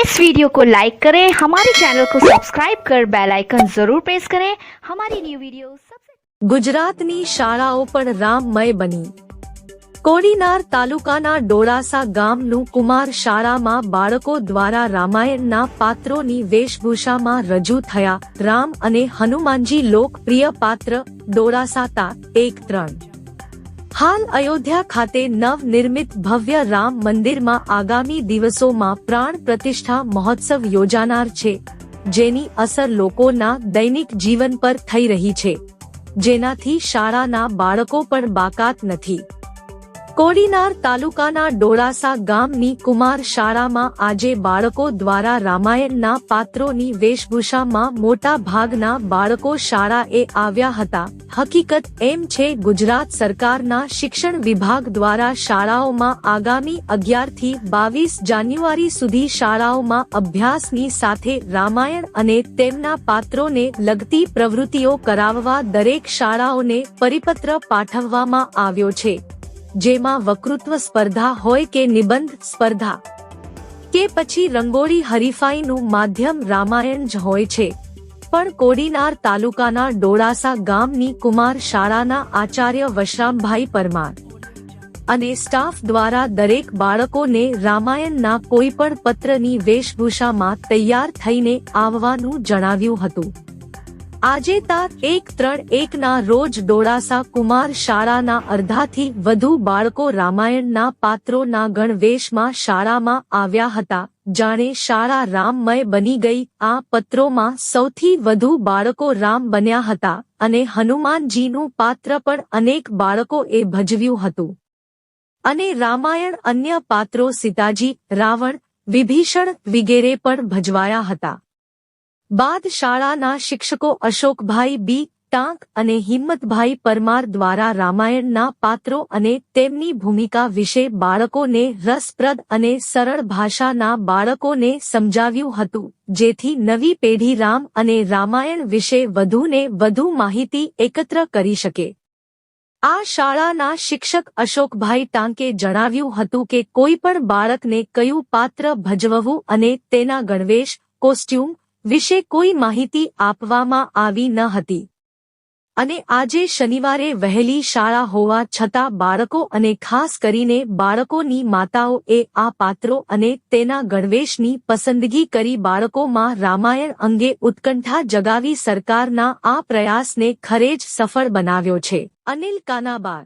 इस वीडियो को लाइक करें, हमारे चैनल को सब्सक्राइब कर बेल आइकन जरूर प्रेस करें हमारी न्यू वीडियो सबसे। ગુજરાતની શાળાઓ પણ રામમય બની। કોડીનાર તાલુકાના ડોળાસા ગામનું કુમાર શાળામાં બાળકો દ્વારા રામાયણના પાત્રોની વેશભૂષામાં રજૂ થયા। રામ અને હનુમાનજી લોકપ્રિય પાત્ર ડોળાસા તા 1-3। હાલ અયોધ્યા ખાતે નવનિર્મિત ભવ્ય રામ મંદિરમાં આગામી દિવસોમાં પ્રાણ પ્રતિષ્ઠા મહોત્સવ યોજાનાર છે, જેની અસર લોકોના દૈનિક જીવન પર થઈ રહી છે, જેનાથી શાળાના બાળકો પણ બાકાત નથી। કોડીનાર તાલુકાના ડોળાસા ગામની કુમાર શાળામાં આજે બાળકો દ્વારા રામાયણના પાત્રોની વેશભૂષામાં મોટા ભાગના બાળકો શાળાએ આવ્યા હતા। હકીકત એમ છે, ગુજરાત સરકારના શિક્ષણ વિભાગ દ્વારા શાળાઓમાં આગામી 11 થી 22 જાન્યુઆરી સુધી શાળાઓમાં અભ્યાસની સાથે રામાયણ અને તેમના પાત્રોને લગતી પ્રવૃત્તિઓ કરાવવા દરેક શાળાઓને પરિપત્ર પાઠવવામાં આવ્યો છે, જેમાં વક્તૃત્વ સ્પર્ધા હોય કે નિબંધ સ્પર્ધા કે પછી રંગોળી હરીફાઈનું માધ્યમ રામાયણ જ હોય છે। પણ કોડીનાર તાલુકાના ડોળાસા ગામની કુમાર શાળાના આચાર્ય વશરામભાઈ પરમાર અને સ્ટાફ દ્વારા દરેક બાળકોને રામાયણના કોઈ પણ પત્રની વેશભૂષામાં તૈયાર થઈને આવવાનું જણાવ્યું હતું। આજે તા 1-3 ના રોજ ડોળાસા કુમાર શાળાના અડધાથી વધુ બાળકો રામાયણના પાત્રોના ગણવેશમાં શાળામાં આવ્યા હતા। જાણે શાળા રામમય બની ગઈ। આ પત્રોમાં સૌથી વધુ બાળકો રામ બન્યા હતા અને હનુમાનજીનું પાત્ર પણ અનેક બાળકોએ ભજવ્યું હતું અને રામાયણ અન્ય પાત્રો સીતાજી, રાવણ, વિભીષણ વગેરે પણ ભજવાયા હતા। બાદ શાળાના શિક્ષકો અશોકભાઈ બી ટાંક અને હિંમતભાઈ પરમાર દ્વારા રામાયણના પાત્રો અને તેમની ભૂમિકા વિશે બાળકોને રસપ્રદ અને સરળ ભાષાના બાળકોને સમજાવ્યું હતું, જેથી નવી પેઢી રામ અને રામાયણ વિશે વધુને વધુ માહિતી એકત્ર કરી શકે। આ શાળાના શિક્ષક અશોકભાઈ ટાંકે જણાવ્યું હતું કે કોઈ પણ બાળકને કયું પાત્ર ભજવવું અને તેના ગણવેશ, કોસ્ટ્યુમ વિશે કોઈ માહિતી આપવામાં આવી ન હતી અને આજે શનિવારે વહેલી શાળા હોવા છતાં બાળકો અને ખાસ કરીને બાળકોની માતાઓએ આ પાત્રો અને તેના ગણવેશની પસંદગી કરી બાળકોમાં રામાયણ અંગે ઉત્કંઠા જગાવી સરકારના આ પ્રયાસને ખરેજ સફળ બનાવ્યો છે। અનિલ કાનાબાર।